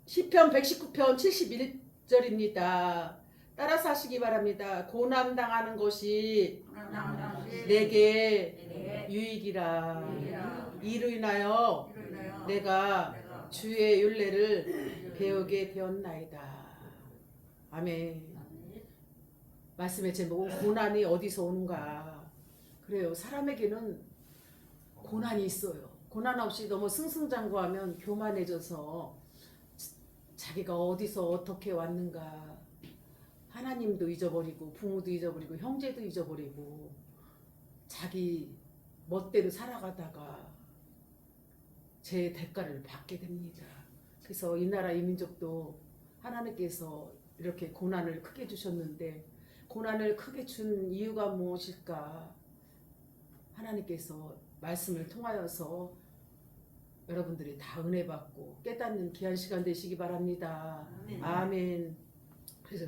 시편 119편 71절입니다. 따라서 하시기 바랍니다. 고난당하는 것이 내게 유익이라. 이로 인하여 내가 주의 율례를 배우게 되었나이다. 아멘. 말씀의 제목은 고난이 어디서 오는가. 그래요. 사람에게는 고난이 있어요. 고난 없이 너무 승승장구하면 교만해져서 자기가 어디서 어떻게 왔는가, 하나님도 잊어버리고 부모도 잊어버리고 형제도 잊어버리고 자기 멋대로 살아가다가 제 대가를 받게 됩니다. 그래서 이 나라 이 민족도 하나님께서 이렇게 고난을 크게 주셨는데, 고난을 크게 준 이유가 무엇일까? 하나님께서 말씀을 통하여서 여러분들이 다 은혜 받고 깨닫는 귀한 시간 되시기 바랍니다. 아멘. 그래서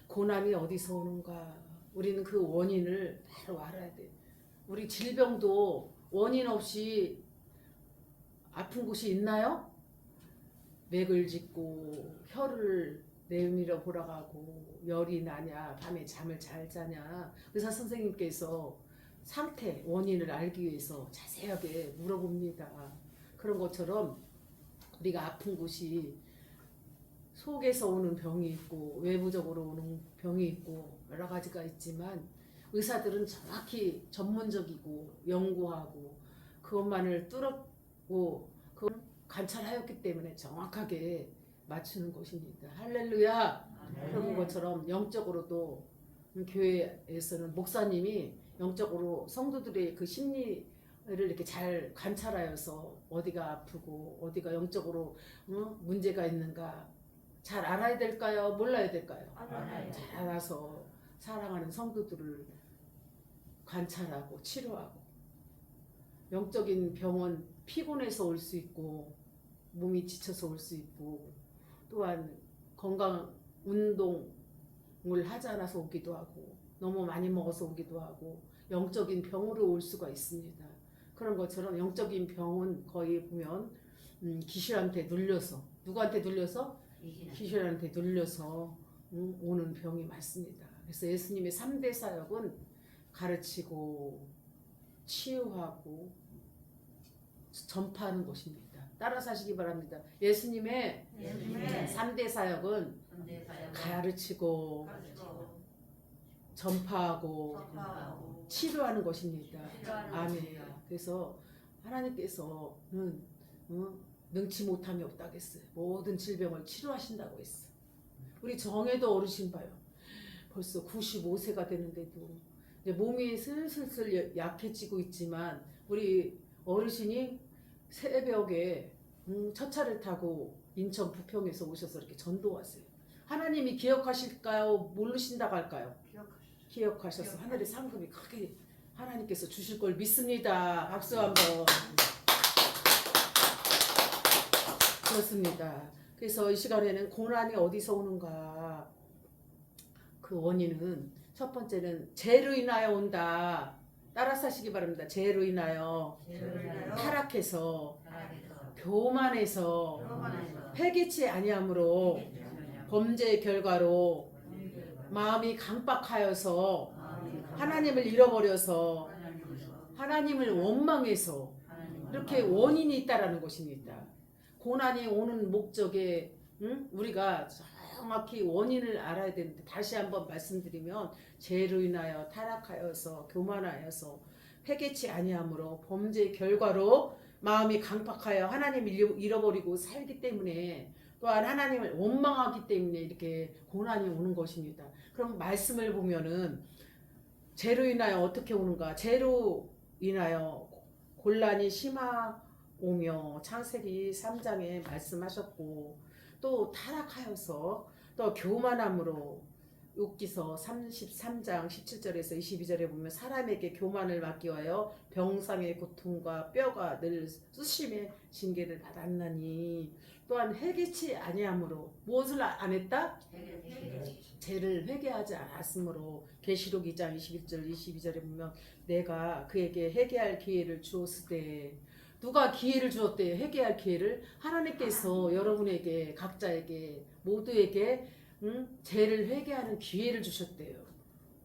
고난이 어디서 오는가? 우리는 그 원인을 바로 알아야 돼. 우리 질병도 원인 없이 아픈 곳이 있나요? 맥을 짚고 혀를 내밀어 보라가고 열이 나냐, 밤에 잠을 잘 자냐, 의사 선생님께서 상태, 원인을 알기 위해서 자세하게 물어봅니다. 그런 것처럼 우리가 아픈 곳이 속에서 오는 병이 있고 외부적으로 오는 병이 있고 여러 가지가 있지만, 의사들은 정확히 전문적이고 연구하고 그것만을 뚫었고 그걸 관찰하였기 때문에 정확하게 맞추는 것입니다. 할렐루야. 그런 것처럼 영적으로도 교회에서는 목사님이 영적으로 성도들의 그 심리를 이렇게 잘 관찰하여서 어디가 아프고 어디가 영적으로 문제가 있는가 잘 알아야 될까요? 몰라야 될까요? 잘 알아서 사랑하는 성도들을 관찰하고 치료하고. 영적인 병은 피곤해서 올 수 있고 몸이 지쳐서 올 수 있고, 또한 건강 운동을 하지 않아서 오기도 하고 너무 많이 먹어서 오기도 하고 영적인 병으로 올 수가 있습니다. 그런 것처럼 영적인 병은 거의 보면 귀신한테 눌려서, 누구한테 눌려서? 귀신한테 눌려서 오는 병이 많습니다. 그래서 예수님의 3대 사역은 가르치고 치유하고 전파하는 것입니다. 따라서 하시기 바랍니다. 예수님의 3대 사역은 가르치고 전파하고 치료하는 것입니다. 아멘. 그래서 하나님께서는 능치 못함이 없다고 했어요. 모든 질병을 치료하신다고 했어요. 우리 정혜도 어르신 봐요. 벌써 95세가 되는데도 이제 몸이 슬슬 약해지고 있지만 우리 어르신이 새벽에 첫 차를 타고 인천 부평에서 오셔서 이렇게 전도하세요. 하나님이 기억하실까요? 모르신다고 할까요? 기억하셔서 하늘의 상급이 크게 하나님께서 주실 걸 믿습니다. 박수 한번. 그렇습니다. 그래서 이 시간에는 고난이 어디서 오는가? 그 원인은 첫 번째는 죄로 인하여 온다. 따라서 하시기 바랍니다. 죄로 인하여 타락해서 교만해서 회개치 아니함으로 범죄의 결과로 마음이 강박하여서 하나님을 잃어버려서 하나님을 원망해서 이렇게 원인이 있다라는 것입니다. 고난이 오는 목적에 우리가 정확히 원인을 알아야 되는데, 다시 한번 말씀드리면 죄로 인하여 타락하여서 교만하여서 회개치 아니함으로 범죄의 결과로 마음이 강박하여 하나님을 잃어버리고 살기 때문에, 또한 하나님을 원망하기 때문에 이렇게 고난이 오는 것입니다. 그럼 말씀을 보면은 죄로 인하여 어떻게 오는가? 죄로 인하여 곤란이 심하오며 창세기 3장에 말씀하셨고, 또 타락하여서 또 교만함으로 욥기서 33장 17절에서 22절에 보면 사람에게 교만을 막기 위하여 병상의 고통과 뼈가 늘 수심의 징계를 받았나니, 또한 회개치 아니함으로 무엇을 안 했다? 죄를 회개하지 않았으므로 계시록 2장 21절 22절에 보면 내가 그에게 회개할 기회를 주었을 때 누가 기회를 주었대요? 회개할 기회를 하나님께서 여러분에게 각자에게 모두에게 죄를 회개하는 기회를 주셨대요.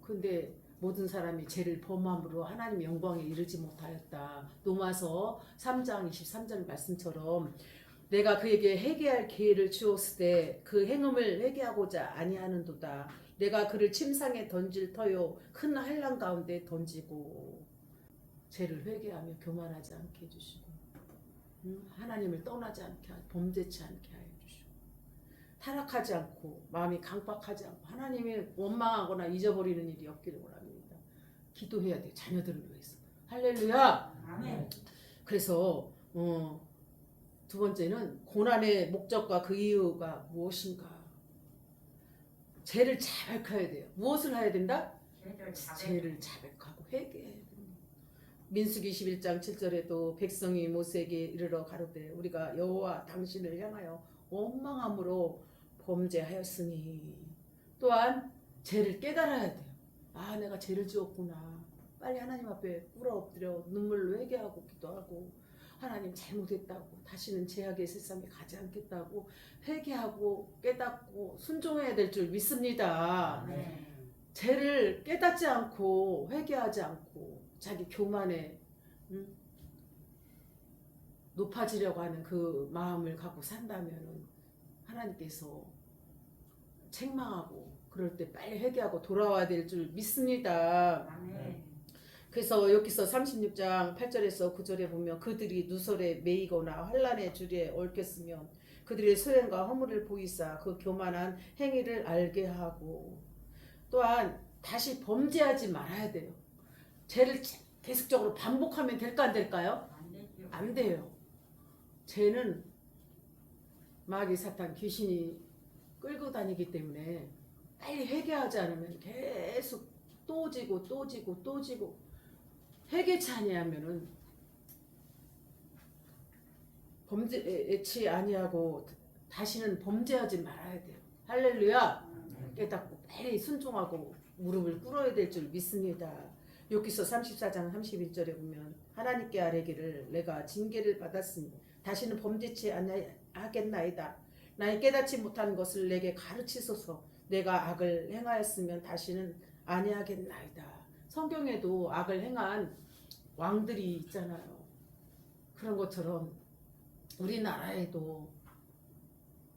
근데 모든 사람이 죄를 범함으로 하나님 영광에 이르지 못하였다. 로마서 3장 23절 말씀처럼 내가 그에게 회개할 기회를 주었을 때 그 행음을 회개하고자 아니하는도다. 내가 그를 침상에 던질 터요 큰 한란 가운데 던지고 죄를 회개하며 교만하지 않게 해주시고 하나님을 떠나지 않게 범죄치 않게 하여 주시고 타락하지 않고 마음이 강박하지 않고 하나님이 원망하거나 잊어버리는 일이 없기를 원합니다. 기도해야 돼요. 자녀들을 위해서. 할렐루야. 아멘. 그래서 두 번째는 고난의 목적과 그 이유가 무엇인가. 죄를 자백해야 돼요. 무엇을 해야 된다? 죄를 자백하고 회개해야 됩니다. 민수기 21장 7절에도 백성이 모세에게 이르러 가로되 우리가 여호와 당신을 향하여 원망함으로 범죄하였으니 또한 죄를 깨달아야 돼요. 아 내가 죄를 지었구나. 빨리 하나님 앞에 꿇어 엎드려 눈물로 회개하고 기도하고 하나님 잘못했다고 다시는 죄악의 세상에 가지 않겠다고 회개하고 깨닫고 순종해야 될 줄 믿습니다. 네. 죄를 깨닫지 않고 회개하지 않고 자기 교만에 높아지려고 하는 그 마음을 갖고 산다면 하나님께서 책망하고 그럴 때 빨리 회개하고 돌아와야 될 줄 믿습니다. 아멘. 그래서 여기서 36장 8절에서 9절에 보면 그들이 누설에 매이거나 환난의 줄에 얽혔으면 그들의 소행과 허물을 보이사 그 교만한 행위를 알게 하고 또한 다시 범죄하지 말아야 돼요. 죄를 계속적으로 반복하면 될까 안 될까요? 안 되죠. 안 돼요. 죄는 마귀 사탄 귀신이 끌고 다니기 때문에 빨리 회개하지 않으면 계속 또 지고 또 지고 또 지고 회개치 아니하면은 범죄치 아니하고 다시는 범죄하지 말아야 돼요. 할렐루야. 깨닫고 빨리 순종하고 무릎을 꿇어야 될 줄 믿습니다. 욥기서 34장 31절에 보면 하나님께 아뢰기를 내가 징계를 받았으니 다시는 범죄치 아니하겠나이다. 나의 깨닫지 못한 것을 내게 가르치소서. 내가 악을 행하였으면 다시는 아니하겠나이다. 성경에도 악을 행한 왕들이 있잖아요. 그런 것처럼 우리나라에도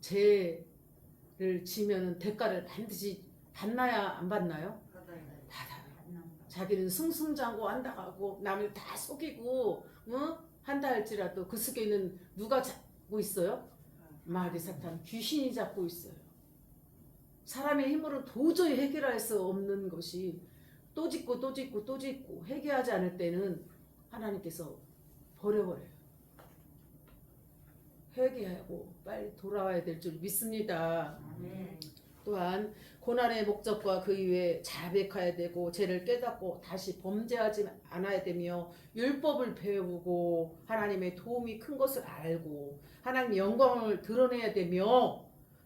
죄를 지면 대가를 반드시 받나야 안 받나요? 받아요. 자기는 승승장구 한다고 남을 다 속이고 한다 할지라도 그 속에는 누가 잡고 있어요? 마귀 사탄 귀신이 잡고 있어요. 사람의 힘으로 도저히 해결할 수 없는 것이 또 짓고 또 짓고 또 짓고 회개하지 않을 때는 하나님께서 버려버려요. 회개하고 빨리 돌아와야 될 줄 믿습니다. 아멘. 또한 고난의 목적과 그 이후에 자백해야 되고 죄를 깨닫고 다시 범죄하지 않아야 되며 율법을 배우고 하나님의 도움이 큰 것을 알고 하나님의 영광을 드러내야 되며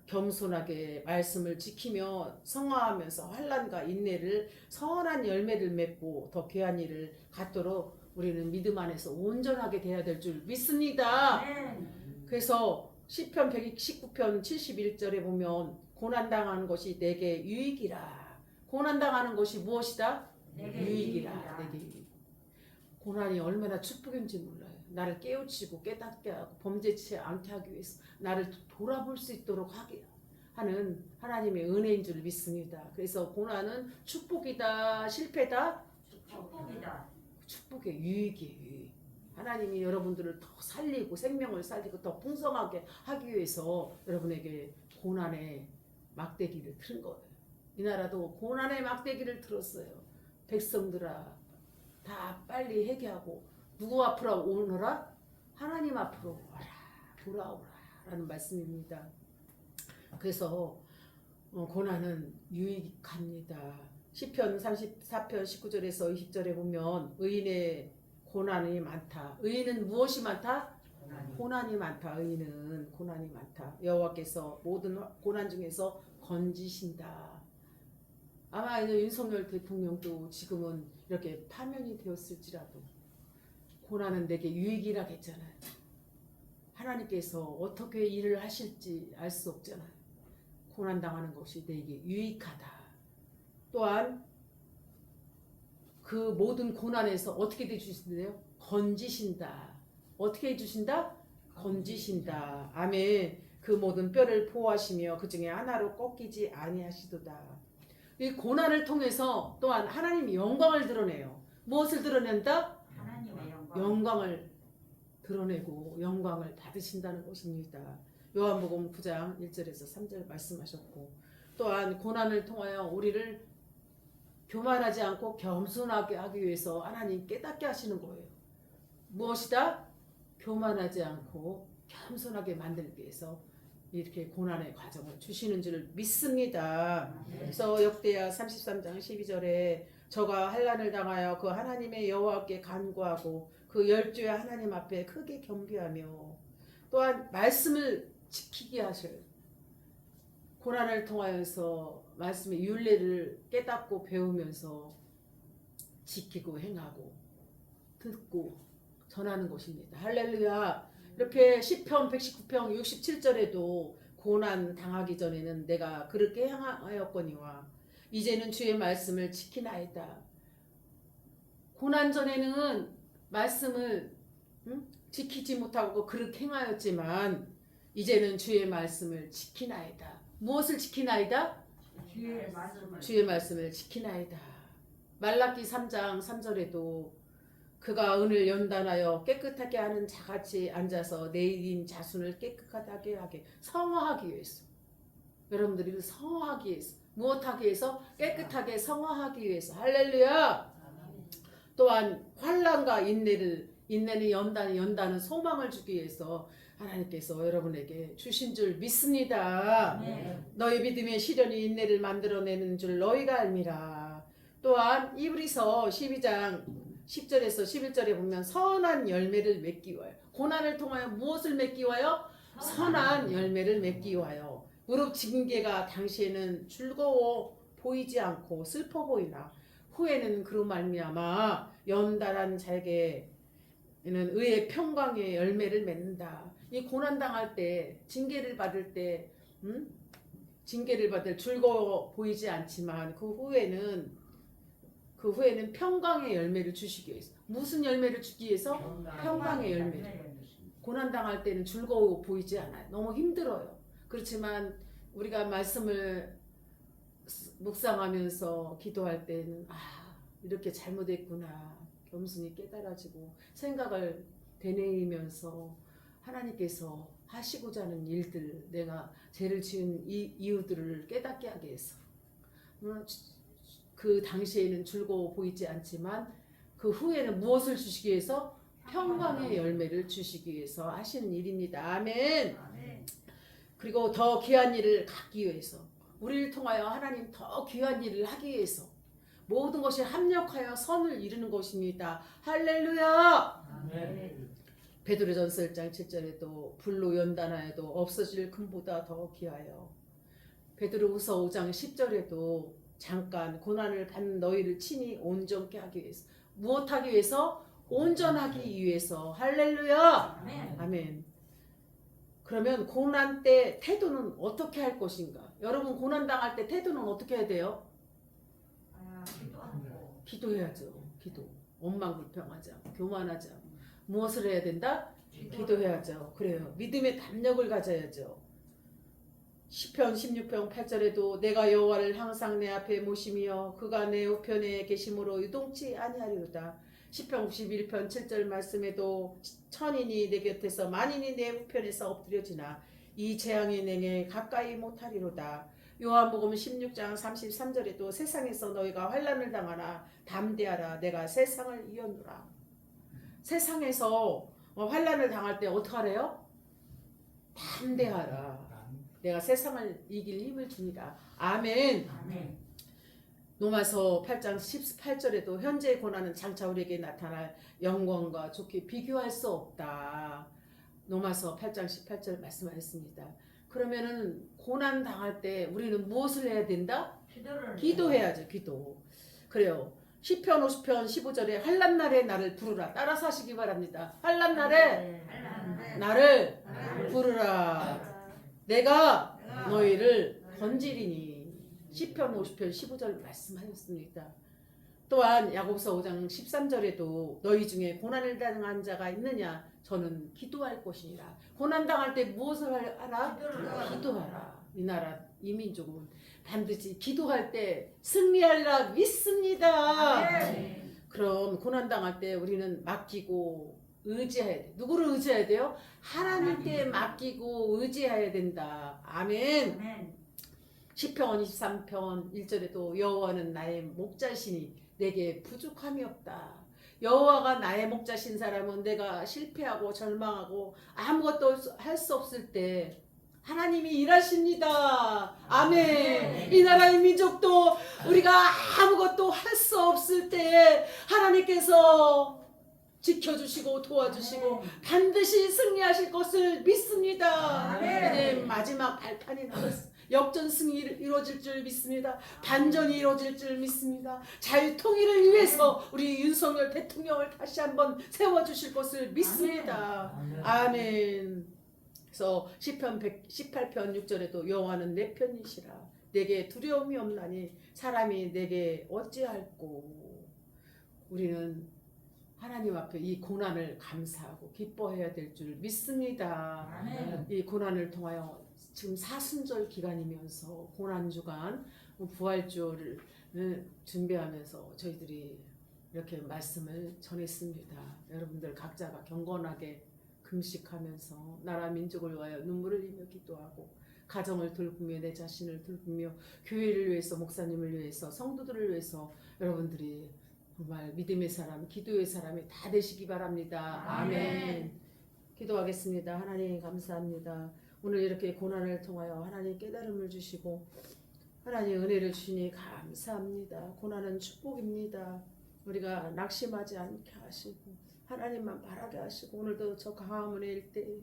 겸손하게 말씀을 지키며 성화하면서 환난과 인내를 선한 열매를 맺고 더 귀한 일을 갖도록 우리는 믿음 안에서 온전하게 돼야 될 줄 믿습니다. 아멘. 그래서 시편 119편 71절에 보면 고난당하는 것이 내게 유익이라. 고난당하는 것이 무엇이다? 내게 유익이라. 내게 유익. 고난이 얼마나 축복인지 몰라요. 나를 깨우치고 깨닫게 하고 범죄치 않게 하기 위해서 나를 돌아볼 수 있도록 하게 하는 하나님의 은혜인 줄 믿습니다. 그래서 고난은 축복이다, 실패다? 축복이다. 축복의 유익이에요. 유익. 하나님이 여러분들을 더 살리고 생명을 살리고 더 풍성하게 하기 위해서 여러분에게 고난의 막대기를 틀은 거예요. 이 나라도 고난의 막대기를 틀었어요. 백성들아 다 빨리 회개하고 누구 앞으로 오너라? 하나님 앞으로 와라. 돌아오라 라는 말씀입니다. 그래서 고난은 유익합니다. 시편 34편 19절에서 20절에 보면 의인의 고난이 많다. 의인은 무엇이 많다? 고난이 많다. 의인은 고난이 많다. 여호와께서 모든 고난 중에서 건지신다. 아마 윤석열 대통령도 지금은 이렇게 파면이 되었을지라도 고난은 내게 유익이라 했잖아요. 하나님께서 어떻게 일을 하실지 알 수 없잖아요. 고난 당하는 것이 내게 유익하다. 또한 그 모든 고난에서 어떻게 해주신대요? 건지신다. 어떻게 해주신다? 건지신다. 아멘. 그 모든 뼈를 보호하시며 그 중에 하나로 꺾이지 아니하시도다. 이 고난을 통해서 또한 하나님이 영광을 드러내요. 무엇을 드러낸다? 하나님의 영광. 영광을 드러내고 영광을 받으신다는 것입니다. 요한복음 9장 1절에서 3절 말씀하셨고, 또한 고난을 통하여 우리를 교만하지 않고 겸손하게 하기 위해서 하나님 깨닫게 하시는 거예요. 무엇이다? 교만하지 않고 겸손하게 만들기 위해서 이렇게 고난의 과정을 주시는 줄 믿습니다. 그래서 역대하 33장 12절에 저가 환난을 당하여 그 하나님의 여호와께 간구하고 그 열조의 하나님 앞에 크게 겸비하며, 또한 말씀을 지키게 하실, 고난을 통하여서 말씀의 윤례를 깨닫고 배우면서 지키고 행하고 듣고 전하는 것입니다. 할렐루야. 이렇게 시편 119편 67절에도 고난 당하기 전에는 내가 그렇게 행하였거니와 이제는 주의 말씀을 지키나이다. 고난 전에는 말씀을 지키지 못하고 그렇게 행하였지만 이제는 주의 말씀을 지키나이다. 무엇을 지키나이다? 주의 말씀을. 주의 말씀을 지키나이다. 말라기 3장 3절에도 그가 은을 연단하여 깨끗하게 하는 자같이 앉아서 내일인 자손을 깨끗하게 하게, 성화하기 위해서, 여러분들이 성화하기 위해서, 무엇하기 위해서? 깨끗하게 성화하기 위해서. 할렐루야. 또한 환난과 인내는 연단은 소망을 주기 위해서 하나님께서 여러분에게 주신 줄 믿습니다. 너희 믿음의 시련이 인내를 만들어내는 줄 너희가 알미라. 또한 이브리서 12장 10절에서 11절에 보면 선한 열매를 맺기 위하여, 고난을 통하여 무엇을 맺기 위하여? 선한 열매를 맺기 위하여. 무릇 징계가 당시에는 즐거워 보이지 않고 슬퍼 보이나 후에는 그로 말미암아 연단한 자에게는 의의 평강의 열매를 맺는다. 이 고난 당할 때, 징계를 받을 때, 징계를 받을 즐거워 보이지 않지만 그 후에는 평강의 열매를 주시기 위해서. 무슨 열매를 주기 위해서? 평강의 열매. 고난 당할 때는 즐거워 보이지 않아요. 너무 힘들어요. 그렇지만 우리가 말씀을 묵상하면서 기도할 때는 이렇게 잘못했구나 겸손히 깨달아지고 생각을 되뇌이면서 하나님께서 하시고자 하는 일들, 내가 죄를 지은 이유들을 깨닫게 하기 위해서, 그 당시에는 즐거워 보이지 않지만 그 후에는 무엇을 주시기 위해서? 평강의 열매를 주시기 위해서 하시는 일입니다. 아멘. 그리고 더 귀한 일을 갖기 위해서, 우리를 통하여 하나님 더 귀한 일을 하기 위해서 모든 것이 합력하여 선을 이루는 것입니다. 할렐루야. 베드로전서 1장 7절에도 불로 연단하여도 없어질 금보다 더 귀하여, 베드로후서 5장 10절에도 잠깐 고난을 받는 너희를 친히 온전케 하기 위해서. 무엇하기 위해서? 온전하기 위해서. 할렐루야. 아멘. 그러면 고난 때 태도는 어떻게 할 것인가? 여러분 고난 당할 때 태도는 어떻게 해야 돼요? 기도해야죠. 기도. 원망불평하지 않고 교만하지 않고. 무엇을 해야 된다? 기도해야죠. 그래요. 믿음의 담력을 가져야죠. 시편 16편 8절에도 내가 여호와를 항상 내 앞에 모시며 그가 내 우편에 계심으로 유동치 아니하리로다. 시편 91편 7절 말씀에도 천인이 내 곁에서 만인이 내 우편에서 엎드려지나 이 재앙이 내게 가까이 못하리로다. 요한복음 16장 33절에도 세상에서 너희가 환난을 당하나 담대하라 내가 세상을 이겼노라. 세상에서 환난을 당할 때 어떻게 하래요? 담대하라. 내가 세상을 이길 힘을 주니라. 아멘. 로마서 8장 18절에도 현재의 고난은 장차 우리에게 나타날 영광과 좋게 비교할 수 없다. 로마서 8장 18절 말씀하셨습니다. 그러면은 고난 당할 때 우리는 무엇을 해야 된다? 기도해야죠. 기도. 그래요. 시편 50편 15절에 환난날에 나를 부르라. 따라서 하시기 바랍니다. 환난날에 나를 부르라. 내가 너희를 건지리니. 시편 50편 15절 말씀하셨습니다. 또한 야고보서 5장 13절에도 너희 중에 고난을 당한 자가 있느냐 저는 기도할 것이니라. 고난 당할 때 무엇을 하라? 기도하라. 이 나라 이 민족은 반드시 기도할 때 승리하리라 믿습니다. 그럼 고난 당할 때 우리는 맡기고 의지해야 돼. 누구를 의지해야 돼요? 하나님께 맡기고 의지해야 된다. 아멘. 시편 23편 1절에도 여호와는 나의 목자시니 내게 부족함이 없다. 여호와가 나의 목자신 사람은 내가 실패하고 절망하고 아무것도 할 수 없을 때 하나님이 일하십니다. 아멘. 이 나라의 민족도 우리가 아무것도 할 수 없을 때 하나님께서 지켜주시고 도와주시고 반드시 승리하실 것을 믿습니다. 이제 마지막 발판이 남았습니다. 역전승이 이루어질 줄 믿습니다. 반전이 이루어질 줄 믿습니다. 자유통일을 위해서 우리 윤석열 대통령을 다시 한번 세워주실 것을 믿습니다. 아멘. 그래서 시편 118편 6절에도 여호와는 내 편이시라. 내게 두려움이 없나니 사람이 내게 어찌할꼬. 우리는 하나님 앞에 이 고난을 감사하고 기뻐해야 될 줄 믿습니다. 아멘. 이 고난을 통하여 지금 사순절 기간이면서 고난주간 부활주를 준비하면서 저희들이 이렇게 말씀을 전했습니다. 여러분들 각자가 경건하게 금식하면서 나라 민족을 위하여 눈물을 흘리며 기도하고 가정을 돌보며 내 자신을 돌보며 교회를 위해서 목사님을 위해서 성도들을 위해서 여러분들이 정말 믿음의 사람, 기도의 사람이 다 되시기 바랍니다. 아멘. 기도하겠습니다. 하나님 감사합니다. 오늘 이렇게 고난을 통하여 하나님 깨달음을 주시고 하나님 은혜를 주시니 감사합니다. 고난은 축복입니다. 우리가 낙심하지 않게 하시고 하나님만 바라게 하시고 오늘도 저 강화 은혜일 때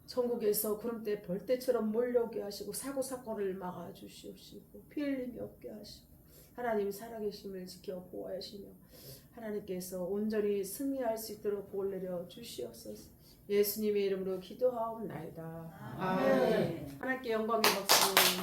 전국에서 구름대 벌떼처럼 몰려오게 하시고 사고사건을 막아주시옵시고 피 흘림이 없게 하시고 하나님 살아계심을 지켜 보호하시며 하나님께서 온전히 승리할 수 있도록 복 내려 주시옵소서. 예수님의 이름으로 기도하옵나이다. 아멘. 하나님께 영광의 박수.